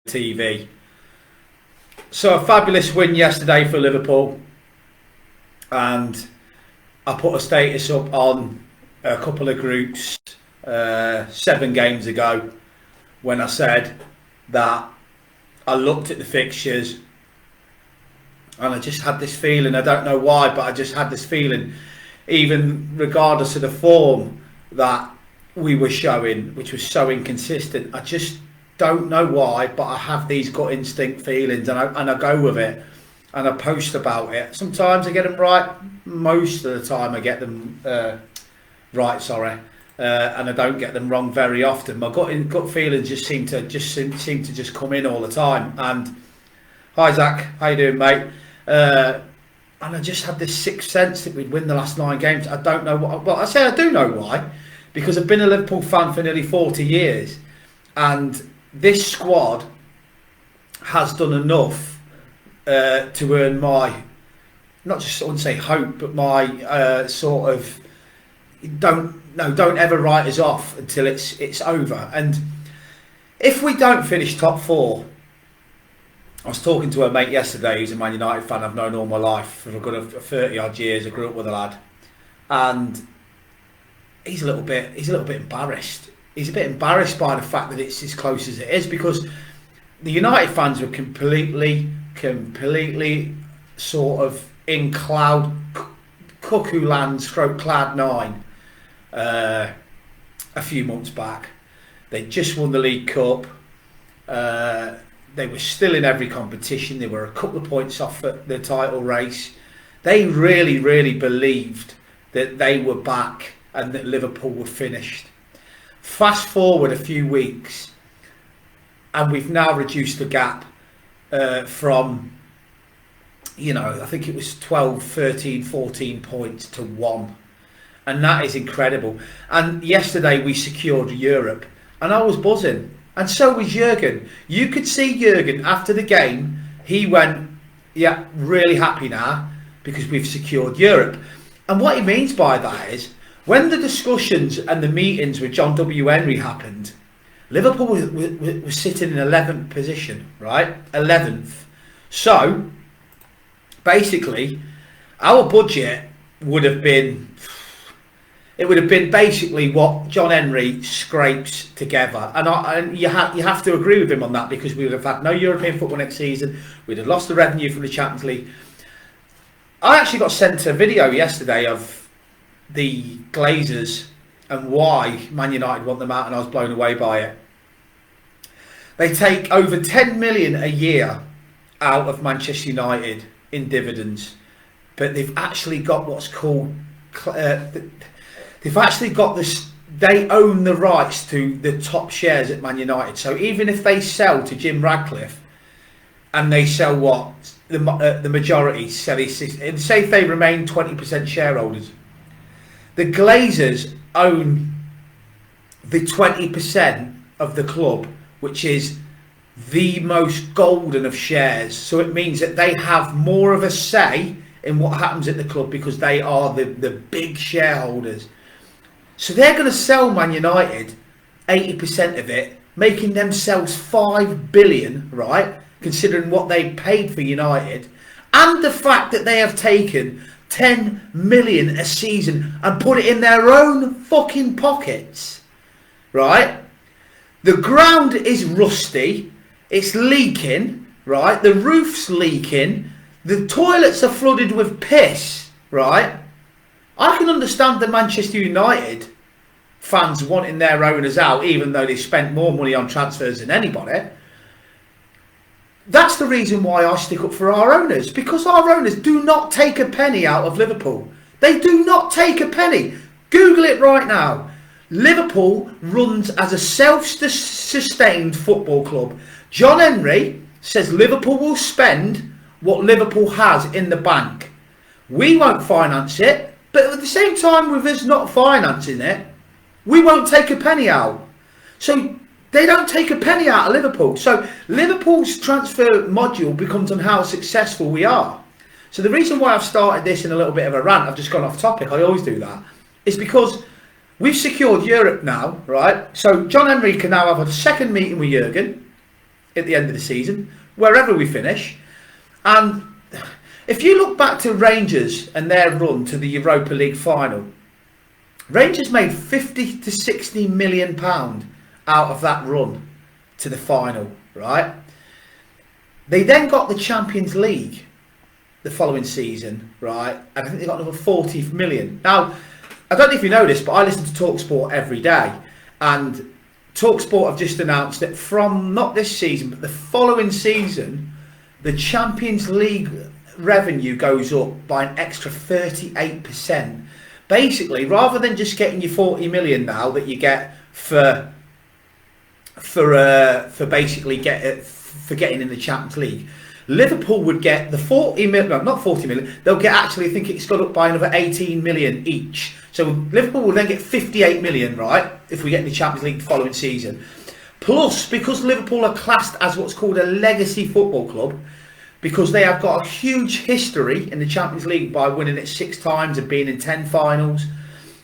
TV. So a fabulous win yesterday for Liverpool, and I put a status up on a couple of groups 7 games ago when I said that I looked at the fixtures and I just had this feeling, I don't know why, but I just had this feeling, even regardless of the form that we were showing, which was so inconsistent, I just don't know why, but I have these gut instinct feelings, and I go with it, and I post about it. Sometimes I get them right, most of the time I get them right, and I don't get them wrong very often. My gut feelings just seem to come in all the time. And hi Zach, how you doing, mate? And I just had this sixth sense that we'd win the last 9 games. I don't know what. Well, I say I do know why, because I've been a Liverpool fan for nearly 40 years, and this squad has done enough to earn my, not just, I wouldn't say hope, but my sort of don't ever write us off until it's over. And if we don't finish top 4, I was talking to a mate yesterday who's a Man United fan I've known all my life for a good 30 odd years. I grew up with a lad, and he's a little bit embarrassed. He's a bit embarrassed by the fact that it's as close as it is, because the United fans were completely sort of in cuckoo land, cloud 9 a few months back. They just won the League Cup. They were still in every competition. They were a couple of points off the title race. They really believed that they were back and that Liverpool were finished. Fast forward a few weeks, and we've now reduced the gap from, I think it was 12, 13, 14 points to 1. And that is incredible. And yesterday we secured Europe, and I was buzzing. And so was Jurgen. You could see Jurgen after the game. He went, yeah, really happy now because we've secured Europe. And what he means by that is, when the discussions and the meetings with John W. Henry happened, Liverpool was sitting in 11th position, right? 11th. So, basically, our budget would have been basically what John Henry scrapes together, and you have to agree with him on that, because we would have had no European football next season. We'd have lost the revenue from the Champions League. I actually got sent a video yesterday of the Glazers and why Man United want them out, and I was blown away by it. They take over 10 million a year out of Manchester United in dividends, but they've actually got what's called they've actually got this. They own the rights to the top shares at Man United. So even if they sell to Jim Radcliffe, and they sell what the majority sell, say if they remain 20% shareholders, the Glazers own the 20% of the club, which is the most golden of shares. So it means that they have more of a say in what happens at the club, because they are the big shareholders. So they're going to sell Man United 80% of it, making themselves 5 billion, right? Considering what they paid for United, and the fact that they have taken 10 million a season and put it in their own fucking pockets, right? The ground is rusty, it's leaking, right? The roof's leaking, the toilets are flooded with piss, right? I can understand the Manchester United fans wanting their owners out, even though they spent more money on transfers than anybody. That's the reason why I stick up for our owners, because our owners do not take a penny out of Liverpool. They do not take a penny. Google it right now. Liverpool runs as a self-sustained football club. John Henry says Liverpool will spend what Liverpool has in the bank. We won't finance it, but at the same time, with us not financing it, we won't take a penny out. So they don't take a penny out of Liverpool. So Liverpool's transfer module becomes on how successful we are. So the reason why I've started this in a little bit of a rant, I've just gone off topic, I always do that, is because we've secured Europe now, right? So John Henry can now have a second meeting with Jurgen. at the end of the season, wherever we finish. And if you look back to Rangers and their run to the Europa League final, Rangers made 50 to 60 million pound out of that run to the final, right? They then got the Champions League the following season, right? And I think they got another 40 million. Now, I don't know if you know this, but I listen to TalkSport every day, and TalkSport have just announced that from not this season, but the following season, the Champions League revenue goes up by an extra 38%. Basically, rather than just getting your 40 million now that you get for basically getting in the Champions League, Liverpool would get the 40 million, no, not 40 million, they'll get, actually, I think it's got up by another 18 million each. So Liverpool will then get 58 million, right, if we get in the Champions League the following season. Plus, because Liverpool are classed as what's called a legacy football club, because they have got a huge history in the Champions League by winning it 6 times and being in 10 finals,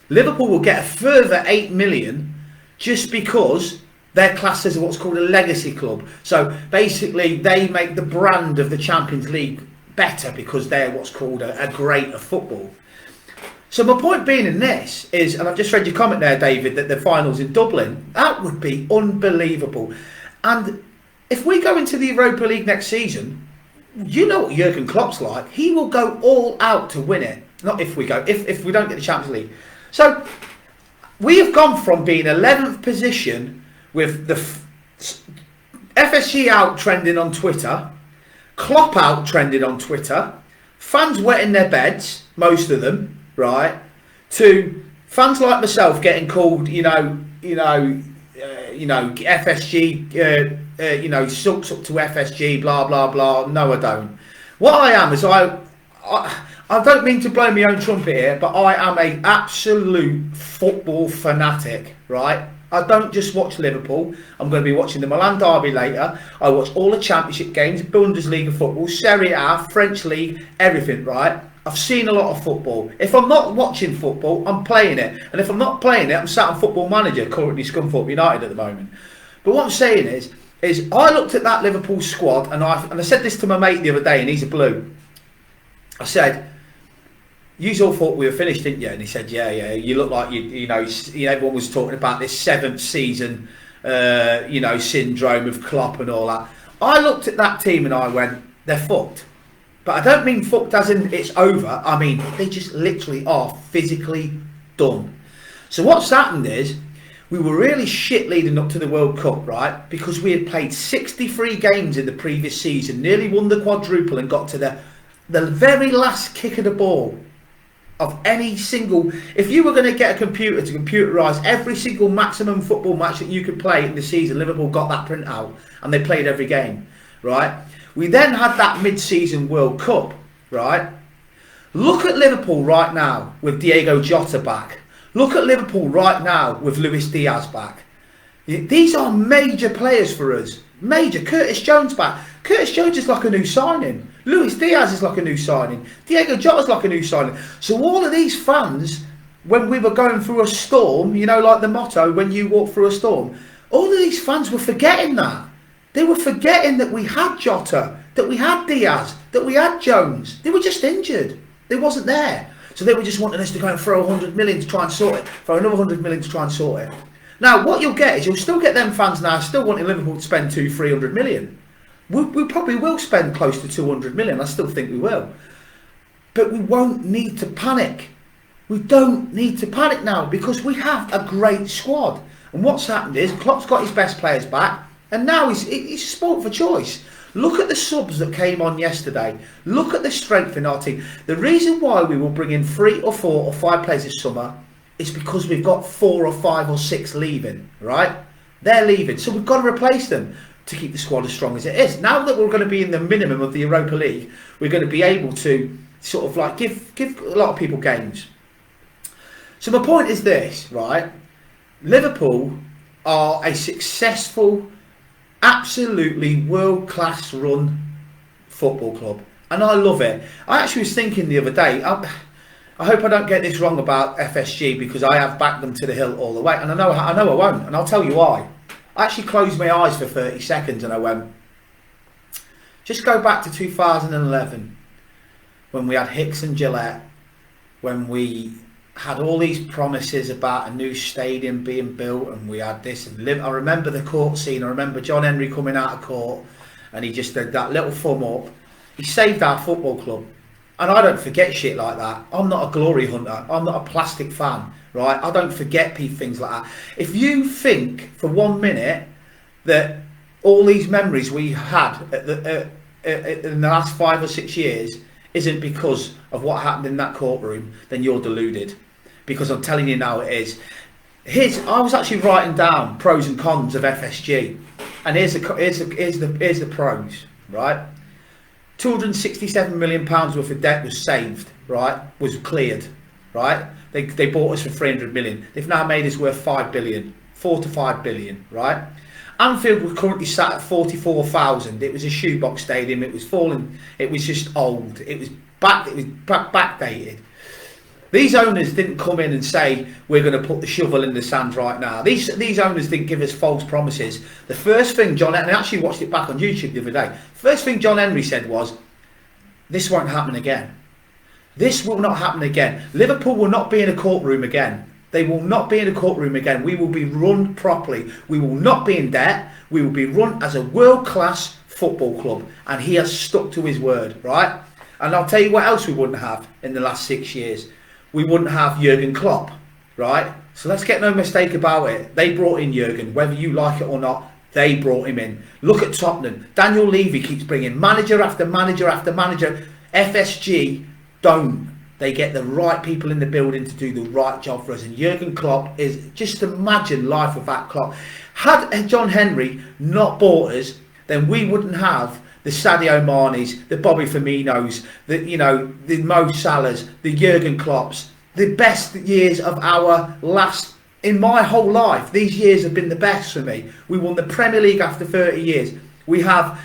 Liverpool will get a further 8 million just because they're classed as what's called a legacy club. So basically, they make the brand of the Champions League better because they're what's called a great of football. So my point being in this is, and I've just read your comment there, David, that the finals in Dublin, that would be unbelievable. And if we go into the Europa League next season, you know what Jurgen Klopp's like. He will go all out to win it. Not if we go, if we don't get the Champions League. So we have gone from being 11th position with the FSG out trending on Twitter, Klopp out trending on Twitter, fans wetting their beds, most of them, right, to fans like myself getting called, FSG, sucks up to FSG, blah blah blah. No, I don't. What I am is I don't mean to blow my own trumpet here, but I am a absolute football fanatic, right? I don't just watch Liverpool. I'm going to be watching the Milan derby later. I watch all the championship games, Bundesliga football, Serie A, French league, everything, right? I've seen a lot of football. If I'm not watching football, I'm playing it. And if I'm not playing it, I'm sat on Football Manager, currently Scunthorpe United at the moment. But what I'm saying is I looked at that Liverpool squad, and I said this to my mate the other day, and he's a blue. I said, you all thought we were finished, didn't you? And he said, yeah. You look like everyone was talking about this 7th season, syndrome of Klopp and all that. I looked at that team and I went, they're fucked. But I don't mean fucked as in it's over. I mean, they just literally are physically done. So what's happened is, we were really shit leading up to the World Cup, right? Because we had played 63 games in the previous season, nearly won the quadruple and got to the very last kick of the ball of any single... If you were going to get a computer to computerise every single maximum football match that you could play in the season, Liverpool got that print out and they played every game, right? We then had that mid-season World Cup, right? Look at Liverpool right now with Diego Jota back. Look at Liverpool right now with Luis Diaz back. These are major players for us. Major. Curtis Jones back. Curtis Jones is like a new signing. Luis Diaz is like a new signing. Diego Jota is like a new signing. So all of these fans, when we were going through a storm, like the motto, when you walk through a storm, all of these fans were forgetting that. They were forgetting that we had Jota, that we had Diaz, that we had Jones. They were just injured. They wasn't there. So they were just wanting us to go and throw 100 million to try and sort it. Throw another 100 million to try and sort it. Now, what you'll get is you'll still get them fans now still wanting Liverpool to spend 200-300 million. We probably will spend close to 200 million. I still think we will. But we won't need to panic. We don't need to panic now because we have a great squad. And what's happened is Klopp's got his best players back. And now he's sport for choice. Look at the subs that came on yesterday. Look at the strength in our team. The reason why we will bring in 3 or 4 or 5 players this summer is because we've got 4 or 5 or 6 leaving, right? They're leaving. So we've got to replace them to keep the squad as strong as it is. Now that we're going to be in the minimum of the Europa League, we're going to be able to sort of like give a lot of people games. So my point is this, right? Liverpool are a successful, absolutely world-class run football club, and I love it. I actually was thinking the other day, I hope I don't get this wrong about FSG because I have backed them to the hill all the way, and I know I won't, and I'll tell you why. I actually closed my eyes for 30 seconds and I went, Just go back to 2011 when we had Hicks and Gillette, when we had all these promises about a new stadium being built, and we had this. And I remember the court scene. I remember John Henry coming out of court, and he just did that little thumb up. He saved our football club, and I don't forget shit like that. I'm not a glory hunter. I'm not a plastic fan, right? I don't forget things like that. If you think for 1 minute that all these memories we had in the last 5 or 6 years isn't because of what happened in that courtroom, then you're deluded. Because I'm telling you now, it is. I was actually writing down pros and cons of FSG, and here's the pros, right? £267 million worth of debt was saved, right? Was cleared, right? They bought us for 300 million. They've now made us worth 5 billion, 4 to 5 billion, right? Anfield was currently sat at 44,000. It was a shoebox stadium. It was falling. It was just old. It was backdated. These owners didn't come in and say we're going to put the shovel in the sand right now. These owners didn't give us false promises. The first thing John, and I actually watched it back on YouTube the other day. First thing John Henry said was, "This won't happen again. This will not happen again. Liverpool will not be in a courtroom again. They will not be in a courtroom again. We will be run properly. We will not be in debt. We will be run as a world-class football club." And he has stuck to his word, right? And I'll tell you what else we wouldn't have in the last 6 years. We wouldn't have Jurgen Klopp, right? So let's get no mistake about it. They brought in Jurgen, whether you like it or not. They brought him in. Look at Tottenham. Daniel Levy keeps bringing manager after manager after manager. FSG don't. They get the right people in the building to do the right job for us. And Jurgen Klopp is, just imagine life without Klopp. Had John Henry not bought us, then we wouldn't have the Sadio Manes, the Bobby Firminos, the Mo Salahs, the Jurgen Klopps. The best years of our last, in my whole life, these years have been the best for me. We won the Premier League after 30 years. We have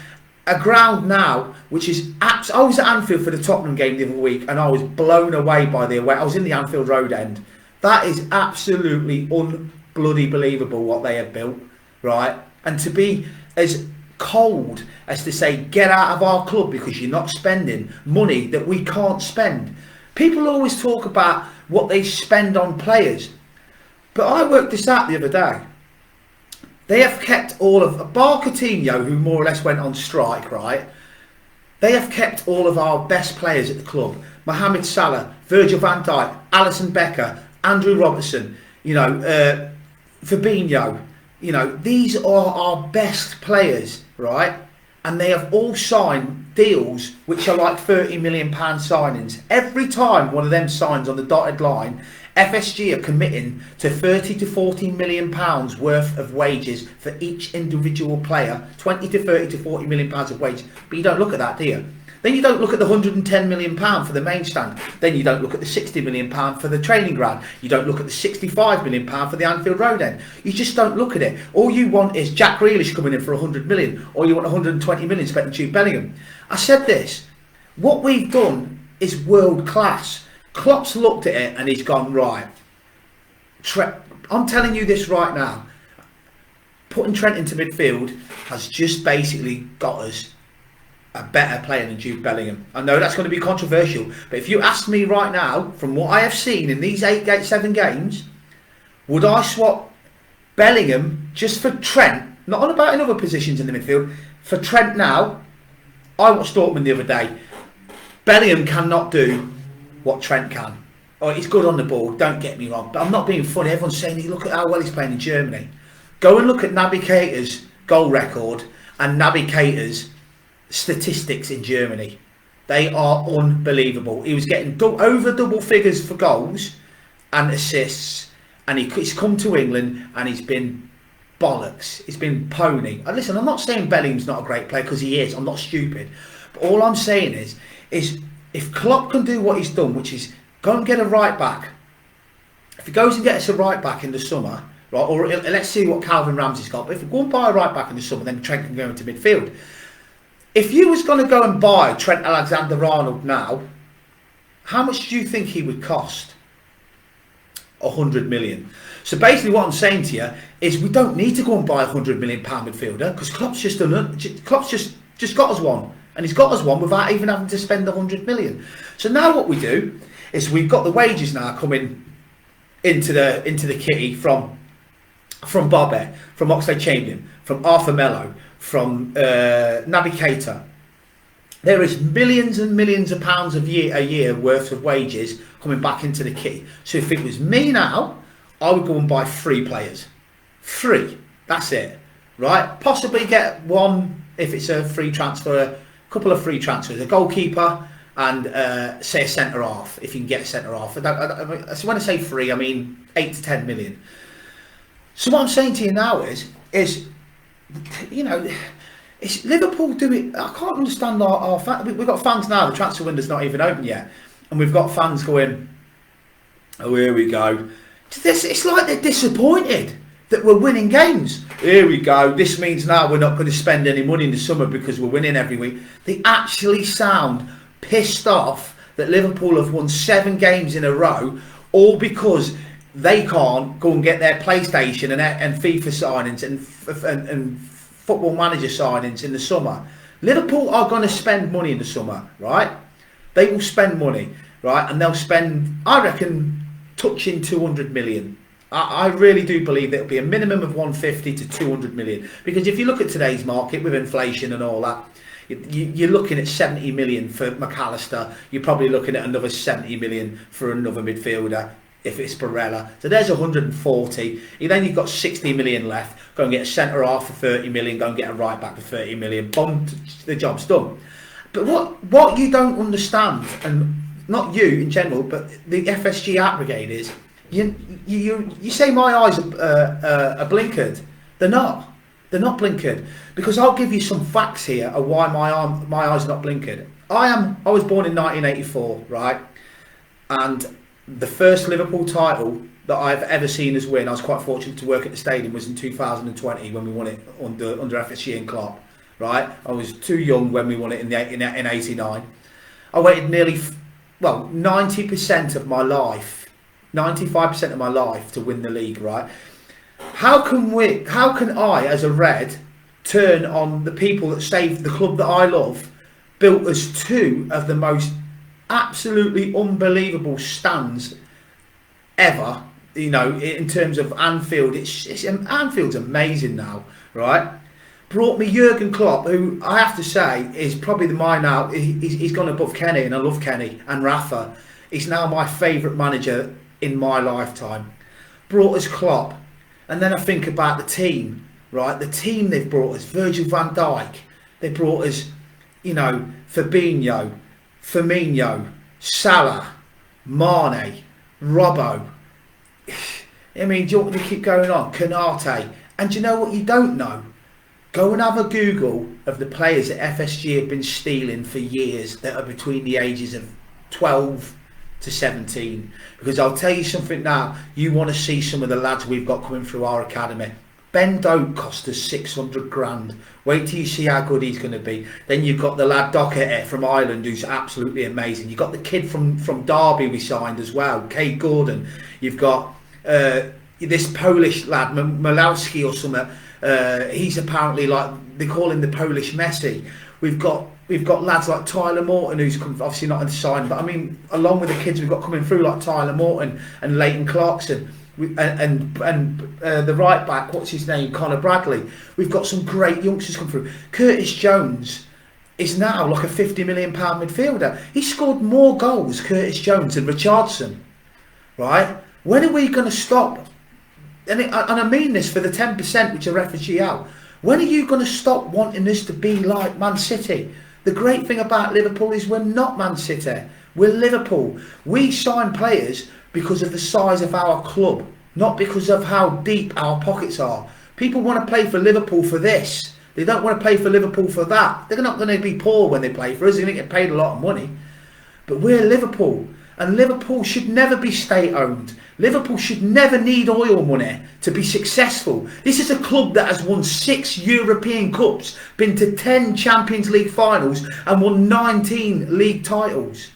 a ground now which is I was at Anfield for the Tottenham game the other week, and I was blown away by the away. I was in the Anfield Road end. That is absolutely unbloody believable what they have built, right? And to be as cold as to say get out of our club because you're not spending money that we can't spend. People always talk about what they spend on players, but I worked this out the other day. They have kept all of bar Coutinho, who more or less went on strike, right? They have kept all of our best players at the club. Mohamed Salah, Virgil van Dijk, Alisson Becker, Andrew Robertson, Fabinho. These are our best players, right? And they have all signed deals which are like £30 million signings. Every time one of them signs on the dotted line, FSG are committing to 30 to 40 million pounds worth of wages for each individual player. 20 to 30 to 40 million pounds of wages. But you don't look at that, do you? Then you don't look at the £110 million for the main stand. Then you don't look at the £60 million for the training ground. You don't look at the £65 million for the Anfield Road end. You just don't look at it. All you want is Jack Grealish coming in for 100 million, or you want 120 million spent on Jude Bellingham. I said this. What we've done is world class. Klopp's looked at it and he's gone, right, I'm telling you this right now. Putting Trent into midfield has just basically got us a better player than Jude Bellingham. I know that's going to be controversial, but if you ask me right now, from what I have seen in these 7 games, would I swap Bellingham just for Trent? Not on about in other positions in the midfield. For Trent now, I watched Dortmund the other day. Bellingham cannot do what Trent can. Oh, he's good on the ball, don't get me wrong, but I'm not being funny. Everyone's saying, look at how well he's playing in Germany. Go and look at Naby Keita's goal record and Naby Keita's statistics in Germany. They are unbelievable. He was getting over double figures for goals and assists, and he's come to England and he's been bollocks. He's been pony. And listen, I'm not saying Bellingham's not a great player, because he is. I'm not stupid. But all I'm saying is if Klopp can do what he's done, which is go and get a right back. If he goes and gets a right back in the summer, right, or let's see what Calvin Ramsey's got. But if we go and buy a right back in the summer, then Trent can go into midfield. If you was going to go and buy Trent Alexander-Arnold now, how much do you think he would cost? 100 million. So basically what I'm saying to you is we don't need to go and buy a £100 million midfielder, because Klopp's just got us one. and he's got us one without even having to spend 100 million. So now what we do is we've got the wages now coming into the kitty from Bobby, from Oxlade-Chamberlain, from Arthur Melo, from Naby Keita. There is millions and millions of pounds a year worth of wages coming back into the kitty. So if it was me now, I would go and buy 3 players. 3. That's it. Right? Possibly get one if it's a free transfer, a couple of free transfers, a goalkeeper and say a centre half, if you can get a centre half. So when I say free, I mean 8 to 10 million. So what I'm saying to you now is you know, it's Liverpool do it. I can't understand our fans. We've got fans now. The transfer window's not even open yet, and we've got fans going, "Oh, here we go." It's like they're disappointed that we're winning games. Here we go. This means now we're not going to spend any money in the summer because we're winning every week. They actually sound pissed off that Liverpool have won 7 games in a row, all because they can't go and get their PlayStation and FIFA signings and Football Manager signings in the summer. Liverpool are going to spend money in the summer, right? They will spend money, right? And they'll spend, I reckon, touching 200 million. I really do believe it'll be a minimum of 150 to 200 million. Because if you look at today's market with inflation and all that, you're looking at 70 million for McAllister. You're probably looking at another 70 million for another midfielder if it's Barella. So there's 140. Then you've got 60 million left. Go and get a centre half for 30 million. Go and get a right back for 30 million. Boom, the job's done. But what you don't understand, and not you in general, but the FSG art brigade is, you say my eyes are blinkered. They're not. They're not blinkered, because I'll give you some facts here of why my eyes are not blinkered. I was born in 1984, right? And the first Liverpool title that I've ever seen us win, I was quite fortunate to work at the stadium, was in 2020 when we won it under FSG and Klopp, right? I was too young when we won it in 89. I waited nearly, 90% of my life, 95% of my life to win the league, right? How can I, as a Red, turn on the people that saved the club that I love, built us 2 of the most absolutely unbelievable stands ever, you know, in terms of Anfield. Anfield's amazing now, right? Brought me Jurgen Klopp, who I have to say is probably now. He's gone above Kenny, and I love Kenny and Rafa. He's now my favourite manager in my lifetime. Brought us Klopp, and then I think about the team, right? The team they've brought us: Virgil van Dijk. They brought us, you know, Fabinho, Firmino, Salah, Mane, Robbo. I mean, do you want me to keep going on? Konate. And do you know what you don't know? Go and have a Google of the players that FSG have been stealing for years that are between the ages of 12 to 17. Because I'll tell you something now, you want to see some of the lads we've got coming through our academy. Ben Doak cost us 600 grand. Wait till you see how good he's going to be. Then you've got the lad Dockett from Ireland, who's absolutely amazing. You've got the kid from Derby we signed as well, Kate Gordon. You've got this Polish lad, Malowski or something. He's apparently, like, they call him the Polish Messi. We've got lads like Tyler Morton, who's obviously not in sign, but I mean, along with the kids we've got coming through like Tyler Morton and Leighton Clarkson. And the right back, what's his name, Conor Bradley. We've got some great youngsters come through. Curtis Jones is now like a £50 million midfielder. He scored more goals, Curtis Jones, than Richardson, right? When are we going to stop? And I mean this for the 10% which are refugee out. When are you going to stop wanting us to be like Man City? The great thing about Liverpool is we're not Man City. We're Liverpool. We sign players because of the size of our club, not because of how deep our pockets are. People want to play for Liverpool for this. They don't want to play for Liverpool for that. They're not going to be poor when they play for us. They're going to get paid a lot of money. But we're Liverpool. And Liverpool should never be state-owned. Liverpool should never need oil money to be successful. This is a club that has won 6 European Cups, been to 10 Champions League finals and won 19 league titles.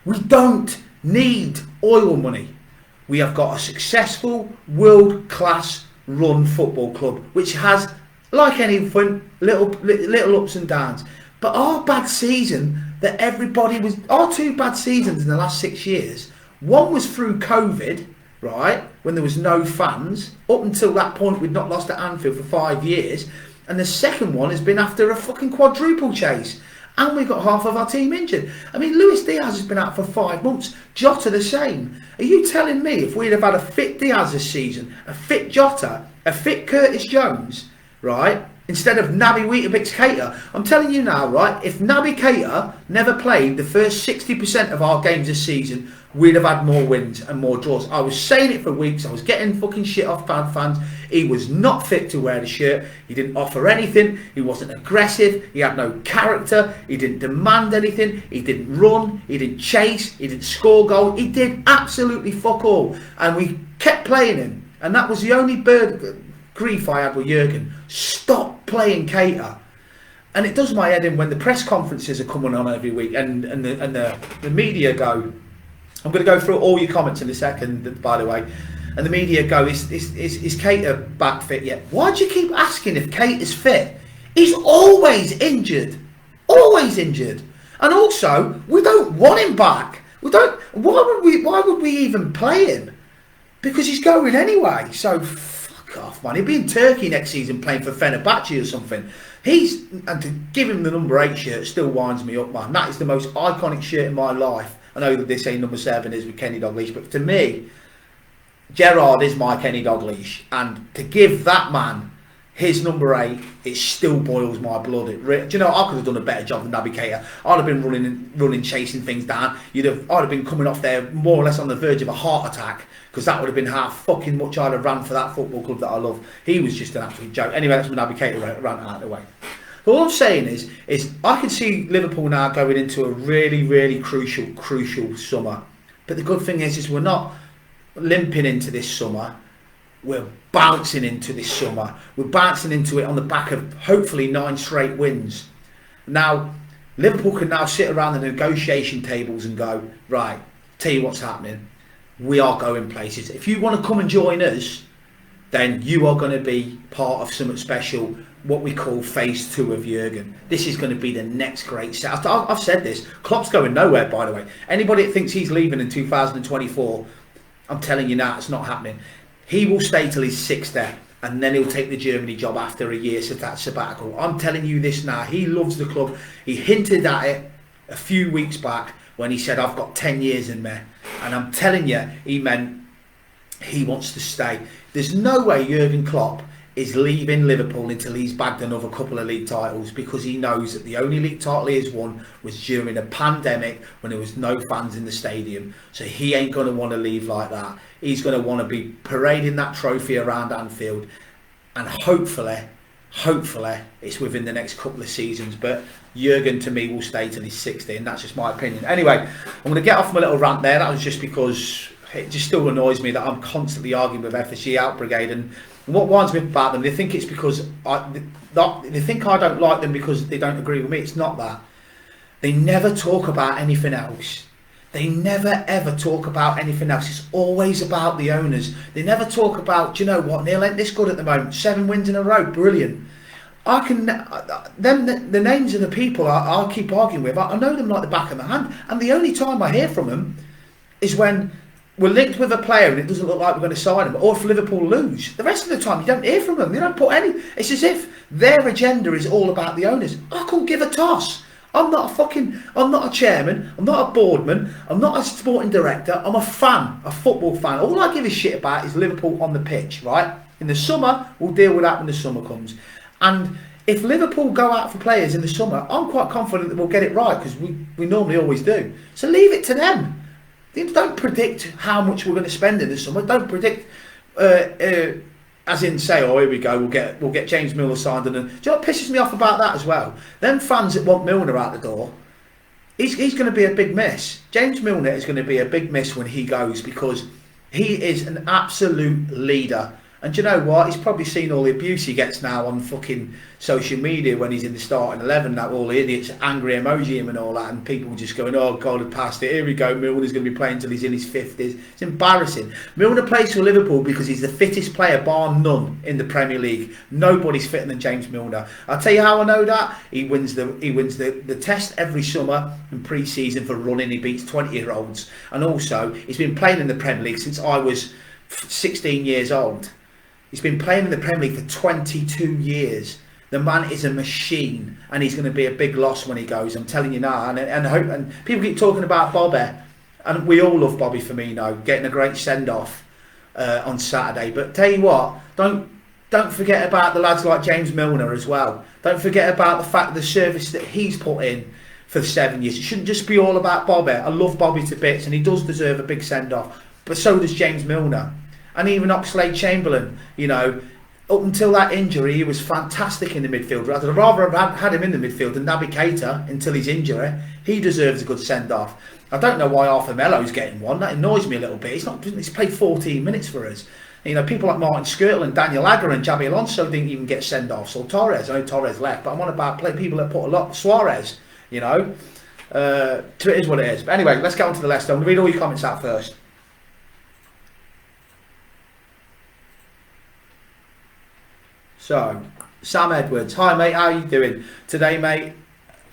We don't need oil money. We have got a successful world-class run football club which has, like anything, little ups and downs, But our bad season that everybody was, our 2 bad seasons in the last 6 years, one was through COVID, right, when there was no fans. Up until that point, we'd not lost at Anfield for 5 years. And the second one has been after a fucking quadruple chase. And we got half of our team injured. I mean, Luis Diaz has been out for 5 months. Jota the same. Are you telling me if we'd have had a fit Diaz this season, a fit Jota, a fit Curtis Jones, right, instead of Naby Keita? I'm telling you now, right, if Naby Keita never played the first 60% of our games this season, we'd have had more wins and more draws. I was saying it for weeks. I was getting fucking shit off bad fans. He was not fit to wear the shirt. He didn't offer anything. He wasn't aggressive. He had no character. He didn't demand anything. He didn't run. He didn't chase. He didn't score goals. He did absolutely fuck all. And we kept playing him. And that was the only grief I had with Jurgen. Stop playing Keita. And it does my head in when the press conferences are coming on every week and the media go, I'm going to go through all your comments in a second, by the way. And the media go, is Keita back fit yet? Why do you keep asking if Keita's fit? He's always injured. Always injured. And also, we don't want him back. We don't. Why would we even play him? Because he's going anyway. So fuck off, man. He'll be in Turkey next season playing for Fenerbahce or something. And to give him the number 8 shirt still winds me up, man. That is the most iconic shirt in my life. I know that they say number 7 is with Kenny Dalglish, but to me, Gerrard is my Kenny Dalglish, and to give that man his number 8, it still boils my blood. Do you know, I could have done a better job than Naby Keita. I'd have been running, chasing things down. I'd have been coming off there more or less on the verge of a heart attack, because that would have been how fucking much I'd have ran for that football club that I love. He was just an absolute joke. Anyway, that's when Naby Keita ran out of the way. But all I'm saying is I can see Liverpool now going into a really, really crucial summer. But the good thing is we're not limping into this summer. We're bouncing into this summer. We're bouncing into it on the back of hopefully 9 straight wins. Now, Liverpool can now sit around the negotiation tables and go, right, tell you what's happening. We are going places. If you want to come and join us, then you are going to be part of something special, what we call phase 2 of Jurgen. This is going to be the next great set. I've said this. Klopp's going nowhere, by the way. Anybody that thinks he's leaving in 2024, I'm telling you now, it's not happening. He will stay till he's 60, and then he'll take the Germany job after a year sabbatical. I'm telling you this now. He loves the club. He hinted at it a few weeks back when he said, I've got 10 years in there. And I'm telling you, he meant he wants to stay. There's no way Jurgen Klopp is leaving Liverpool until he's bagged another couple of league titles, because he knows that the only league title he has won was during a pandemic when there was no fans in the stadium. So he ain't going to want to leave like that. He's going to want to be parading that trophy around Anfield, and hopefully it's within the next couple of seasons. But Jurgen, to me, will stay till he's 60, and that's just my opinion. Anyway, I'm going to get off my little rant there. That was just because it just still annoys me that I'm constantly arguing with FSG Out Brigade, and what winds me up about them, they think it's because they think I don't like them because they don't agree with me. It's not that. They never talk about anything else. They never ever talk about anything else. It's always about the owners. They never talk about, do you know what, Neil ain't this good at the moment. 7 wins in a row, brilliant. The names of the people I keep arguing with, I know them like the back of my hand. And the only time I hear from them is when we're linked with a player and it doesn't look like we're going to sign them, or if Liverpool lose. The rest of the time you don't hear from them. They don't put any. It's as if their agenda is all about the owners. I couldn't give a toss. I'm not a chairman, I'm not a boardman, I'm not a sporting director, I'm a fan, a football fan. All I give a shit about is Liverpool on the pitch, right? In the summer, we'll deal with that when the summer comes. And if Liverpool go out for players in the summer, I'm quite confident that we'll get it right, because we normally always do. So leave it to them. Don't predict how much we're going to spend in the summer. Don't predict, as in say, oh, here we go, we'll get James Milner signed. And do you know what pisses me off about that as well? Them fans that want Milner out the door, he's going to be a big miss. James Milner is going to be a big miss when he goes, because he is an absolute leader. And do you know what? He's probably seen all the abuse he gets now on fucking social media when he's in the starting 11. That all the idiots angry emoji him and all that, and people just going, "Oh God, have passed it. Here we go. Milner's going to be playing till he's in his 50s." It's embarrassing. Milner plays for Liverpool because he's the fittest player, bar none, in the Premier League. Nobody's fitter than James Milner. I'll tell you how I know that. He wins the test every summer in pre-season for running. He beats 20-year-olds, and also he's been playing in the Premier League since I was 16 years old. He's been playing in the Premier League for 22 years. The man is a machine, and he's going to be a big loss when he goes. I'm telling you now. And people keep talking about Bobby, and we all love Bobby Firmino getting a great send-off on Saturday. But tell you what, don't forget about the lads like James Milner as well. Don't forget about the fact the service that he's put in for 7 years. It shouldn't just be all about Bobby. I love Bobby to bits, and he does deserve a big send-off. But so does James Milner. And even Oxlade-Chamberlain, you know, up until that injury, he was fantastic in the midfield. I'd rather have had him in the midfield than Naby Keita until his injury. He deserves a good send-off. I don't know why Arthur Melo's getting one. That annoys me a little bit. He's played 14 minutes for us. You know, people like Martin Skirtle and Daniel Agger and Javi Alonso didn't even get send-offs. Or Torres. I know Torres left, but I'm on about people that put a lot. Suarez, you know. So it is what it is. But anyway, let's get on to the Leicester. I'm going to read all your comments out first. So, Sam Edwards, hi mate, how are you doing today, mate?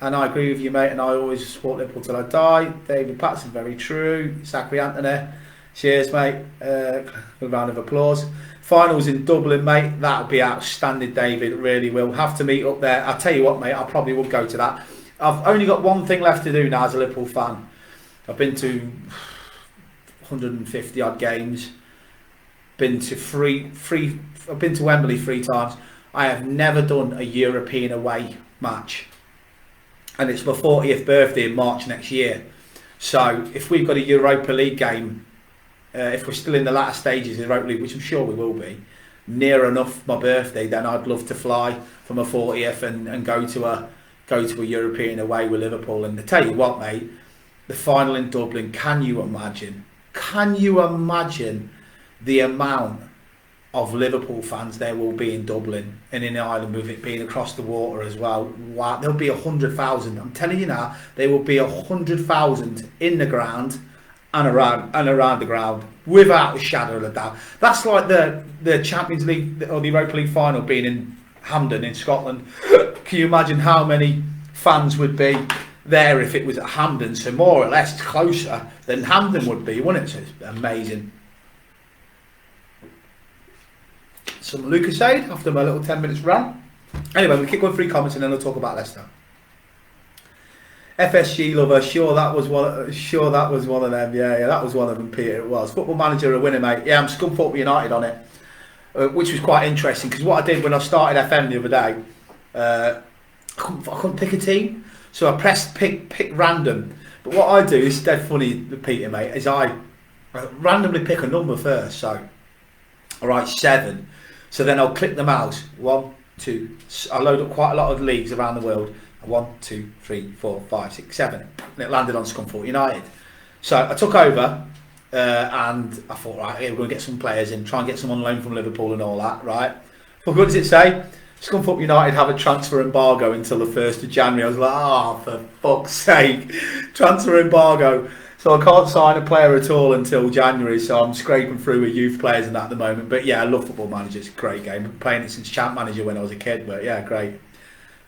And I agree with you, mate, and I always support Liverpool till I die. David Patson, very true. Zachary Anthony, cheers, mate. A round of applause. Finals in Dublin, mate, that'll be outstanding, David, it really will. Have to meet up there. I'll tell you what, mate, I probably will go to that. I've only got one thing left to do now as a Liverpool fan. I've been to 150 odd games. Been to I've been to Wembley 3 times. I have never done a European away match, and it's my 40th birthday in March next year. So if we've got a Europa League game, if we're still in the latter stages of the Europa League, which I'm sure we will be, near enough my birthday, then I'd love to fly for my 40th and go to a European away with Liverpool. And to tell you what, mate, the final in Dublin, can you imagine the amount of Liverpool fans there will be in Dublin and in Ireland, with it being across the water as well? Wow, there'll be 100,000. I'm telling you now, there will be 100,000 in the ground and around the ground, without a shadow of a doubt. That's like the Champions League or the Europa League final being in Hampden in Scotland. Can you imagine how many fans would be there if it was at Hampden? So more or less closer than Hampden would be, wouldn't it? So it's amazing. Some Lucas Aid after my little 10 minutes run. Anyway, we'll kick 1 3 comments and then we'll talk about Leicester. FSG lover, sure that was one of them. Yeah, that was one of them, Peter. It was. Football Manager, a winner, mate. Yeah, I'm scum Football United on it, which was quite interesting because what I did when I started FM the other day, I couldn't pick a team, so I pressed pick random. But what I do is dead funny, Peter, mate, is I randomly pick a number first. So I write 7. So then I'll click the mouse. 1, 2. I load up quite a lot of leagues around the world. 1, 2, 3, 4, 5, 6, 7. And it landed on Scunthorpe United. So I took over and I thought, right, okay, we're going to get some players in, try and get some on loan from Liverpool and all that, right? But what does it say? Scunthorpe United have a transfer embargo until the 1st of January. I was like, oh, for fuck's sake. Transfer embargo. So I can't sign a player at all until January, so I'm scraping through with youth players and that at the moment. But yeah, I love Football Manager. It's a great game. I've been playing it since Champ Manager when I was a kid, but yeah, great.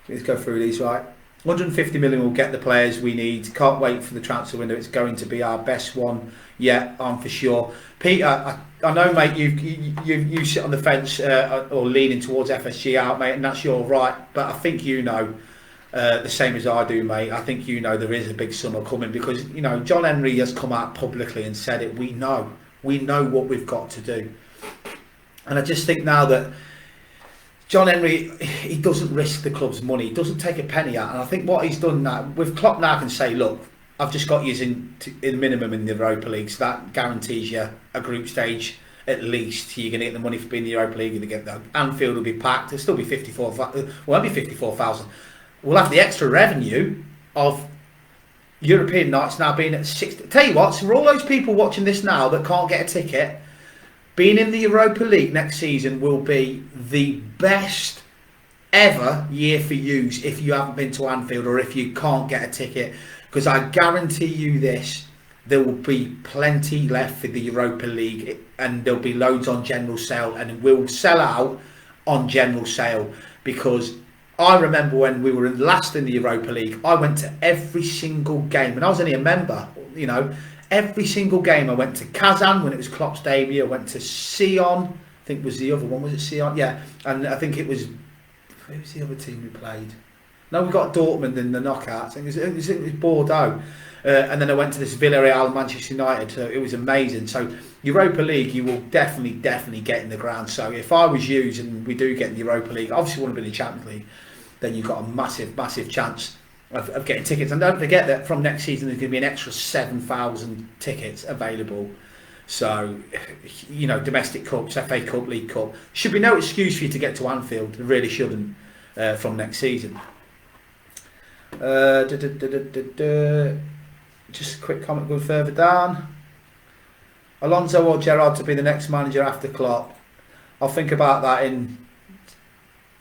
Let's go through these, right? 150 million will get the players we need. Can't wait for the transfer window. It's going to be our best one yet, I'm for sure. Peter, I know, mate, you sit on the fence or leaning towards FSG out, mate, and that's your right. But I think you know the same as I do, mate. I think you know there is a big summer coming because, you know, John Henry has come out publicly and said it. We know what we've got to do. And I just think now that John Henry, he doesn't risk the club's money. He doesn't take a penny out. And I think what he's done now, with Klopp now can say, look, I've just got you in minimum in the Europa League, so that guarantees you a group stage at least. You're going to get the money for being in the Europa League. You're going to get the Anfield will be packed. There'll still be 54,000. We'll have the extra revenue of European nights now being at 60. Tell you what, so for all those people watching this now that can't get a ticket, being in the Europa League next season will be the best ever year for you if you haven't been to Anfield or if you can't get a ticket, because I guarantee you this, there will be plenty left for the Europa League and there'll be loads on general sale, and we'll sell out on general sale. Because I remember when we were last in the Europa League, I went to every single game, and I was only a member, you know, every single game. I went to Kazan when it was Klopp's debut, I went to Sion, I think was the other one, was it Sion? Yeah, and I think it was, who was the other team we played? No, we got Dortmund in the knockouts. I think it was Bordeaux. And then I went to this Villarreal and Manchester United. So it was amazing. So Europa League, you will definitely get in the ground. So if I was you and we do get in the Europa League, obviously want to be in the Champions League, then you've got a massive chance of getting tickets. And don't forget that from next season there's going to be an extra 7,000 tickets available. So, you know, domestic cups, FA Cup, League Cup, should be no excuse for you to get to Anfield. There really shouldn't from next season. Just a quick comment going further down. Alonso or Gerrard to be the next manager after Klopp? I'll think about that in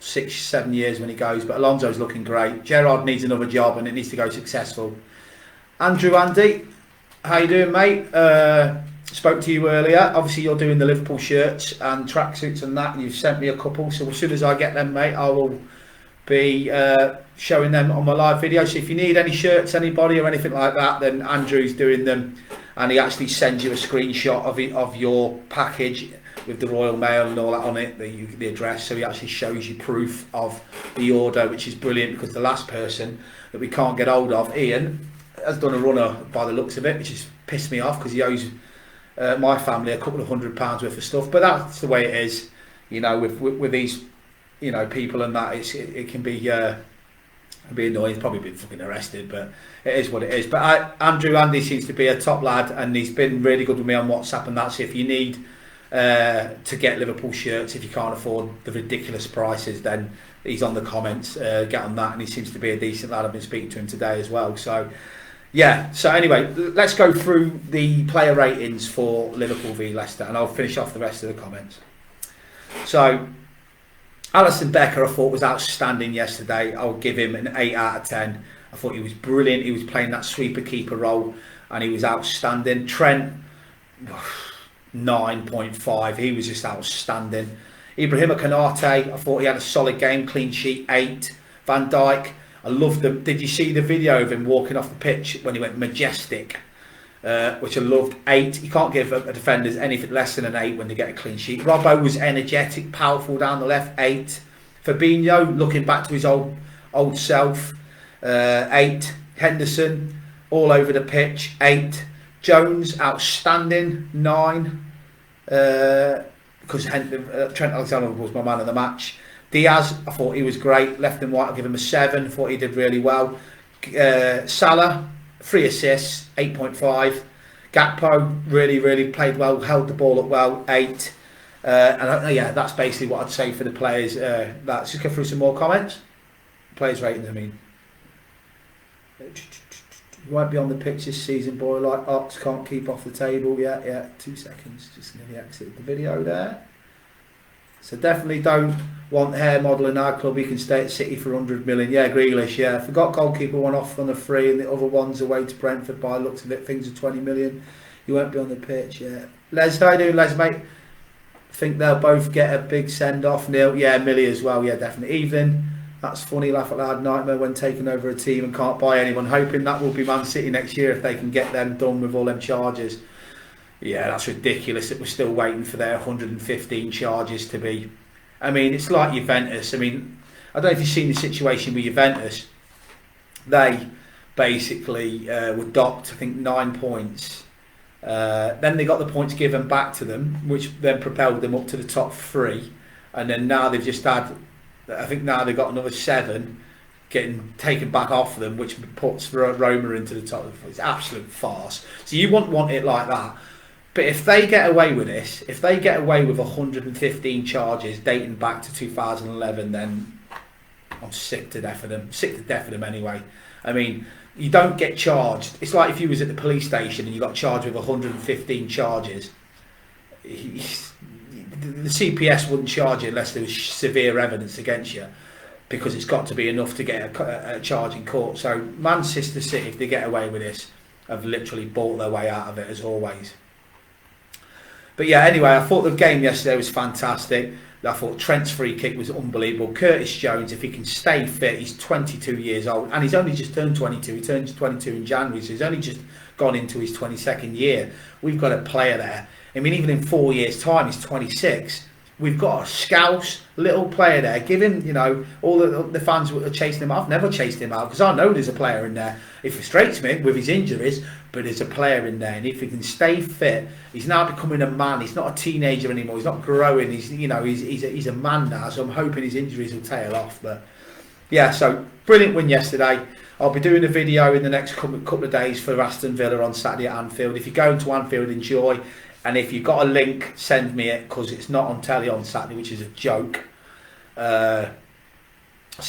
6-7 years when he goes, but Alonso's looking great. Gerrard needs another job and it needs to go successful. Andrew Andy, how you doing, mate? Spoke to you earlier. Obviously you're doing the Liverpool shirts and tracksuits and that, and you've sent me a couple, so as soon as I get them, mate, I will be showing them on my live video. So if you need any shirts, anybody or anything like that, then Andrew's doing them, and he actually sends you a screenshot of your package with the Royal Mail and all that on it, the address, so he actually shows you proof of the order, which is brilliant, because the last person that we can't get hold of, Ian, has done a runner by the looks of it, which has pissed me off because he owes my family a couple of £100 worth of stuff. But that's the way it is, you know, with these, you know, people and that. It can be annoying. He's probably been fucking arrested, but it is what it is. But Andrew Andy seems to be a top lad, and he's been really good with me on WhatsApp and that. So if you need to get Liverpool shirts, if you can't afford the ridiculous prices, then he's on the comments. Get on that, and he seems to be a decent lad. I've been speaking to him today as well. So yeah. So anyway, let's go through the player ratings for Liverpool v Leicester, and I'll finish off the rest of the comments. So Alisson Becker, I thought, was outstanding yesterday. I'll give him an 8 out of 10. I thought he was brilliant. He was playing that sweeper keeper role, and he was outstanding. Trent, 9.5. He was just outstanding. Ibrahima Konate, I thought he had a solid game, clean sheet, 8. Van Dijk, I loved him. Did you see the video of him walking off the pitch when he went majestic? Which I loved, 8. You can't give a defenders anything less than an 8 when they get a clean sheet. Robbo was energetic, powerful down the left, 8. Fabinho, looking back to his old self, 8. Henderson, all over the pitch, 8. Jones, outstanding, 9. Because Trent Alexander-Arnold was my man of the match. Diaz, I thought he was great, left and right. I'll give him a 7. Thought he did really well. Salah, 3 assists, 8.5. Gakpo really played well, held the ball up well, 8. Yeah, that's basically what I'd say for the players. Let's just go through some more comments. Players ratings, I mean. You won't be on the pitch this season, boy, like Ox, can't keep off the table. Yeah, 2 seconds, just nearly exited the video there. So definitely don't want hair model in our club. He can stay at City for 100 million. Yeah, Grealish, yeah. Forgot goalkeeper one off on a free, and the other one's away to Brentford by looks of it. Things are 20 million. You won't be on the pitch, yeah. Les, how you doing, Les, mate? I think they'll both get a big send-off. Neil, yeah, Millie as well, yeah, definitely. Evening, that's funny, laugh out loud nightmare when taking over a team and can't buy anyone. Hoping that will be Man City next year if they can get them done with all them charges. Yeah, that's ridiculous that we're still waiting for their 115 charges to be. I mean, it's like Juventus. I mean, I don't know if you've seen the situation with Juventus. They basically were docked, I think, 9 points. Then they got the points given back to them, which then propelled them up to the top 3. And then now they've just had, I think now they've got another 7 getting taken back off them, which puts Roma into the top. It's absolute farce. So you wouldn't want it like that. But if they get away with this, if they get away with 115 charges dating back to 2011, then I'm sick to death of them. Sick to death of them anyway. I mean, you don't get charged. It's like if you was at the police station and you got charged with 115 charges. the CPS wouldn't charge you unless there was severe evidence against you, because it's got to be enough to get a charge in court. So Manchester City, if they get away with this, have literally bought their way out of it as always. But yeah, anyway, I thought the game yesterday was fantastic. I thought Trent's free kick was unbelievable. Curtis Jones, if he can stay fit, he's 22 years old, and he's only just turned 22. He turns 22 in January, so he's only just gone into his 22nd year. We've got a player there. I mean, even in 4 years' time, he's 26. We've got a scouse little player there. Give him, you know, all the fans are chasing him. I've never chased him out because I know there's a player in there. It frustrates me with his injuries, but there's a player in there, and if he can stay fit, he's now becoming a man. He's not a teenager anymore. He's not growing. He's a man now. So I'm hoping his injuries will tail off. But yeah, so brilliant win yesterday. I'll be doing a video in the next couple of days for Aston Villa on Saturday at Anfield. If you're going to Anfield, enjoy. And if you've got a link, send me it, because it's not on telly on Saturday, which is a joke. So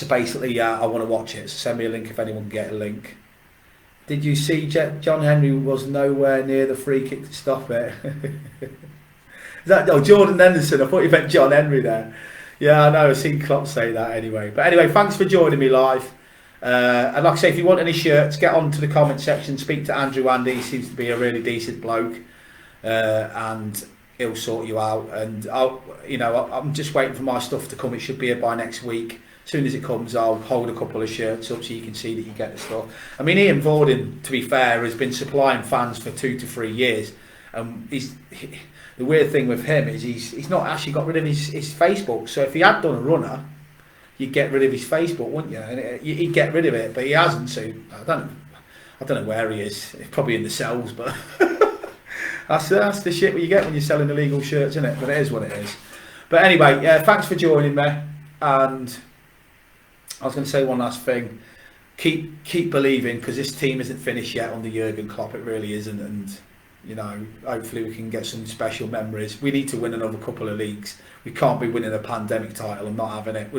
basically, I want to watch it. So send me a link if anyone can get a link. Did you see John Henry was nowhere near the free kick to stop it? Jordan Henderson? I thought you meant John Henry there. Yeah, I know. I've seen Klopp say that anyway. But anyway, thanks for joining me live. And like I say, if you want any shirts, get onto the comment section. Speak to Andrew Andy. He seems to be a really decent bloke. And he'll sort you out, and I'm just waiting for my stuff to come. It should be here by next week. As soon as it comes, I'll hold a couple of shirts up so you can see that you get the stuff. I mean, Ian Vorden, to be fair, has been supplying fans for 2 to 3 years, and the weird thing with him is he's not actually got rid of his Facebook. So if he had done a runner, you'd get rid of his Facebook, wouldn't you? And he'd get rid of it, but he hasn't. So I don't know where he is. He's probably in the cells, but. That's the shit what you get when you're selling illegal shirts, isn't it? But it is what it is. But anyway, yeah, thanks for joining me. And I was going to say one last thing. Keep believing, because this team isn't finished yet under Jurgen Klopp. It really isn't. And, hopefully we can get some special memories. We need to win another couple of leagues. We can't be winning a pandemic title and not having it.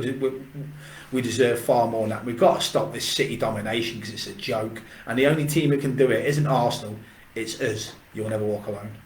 We deserve far more than that. We've got to stop this City domination, because it's a joke. And the only team that can do it isn't Arsenal. It's us. You'll never walk alone.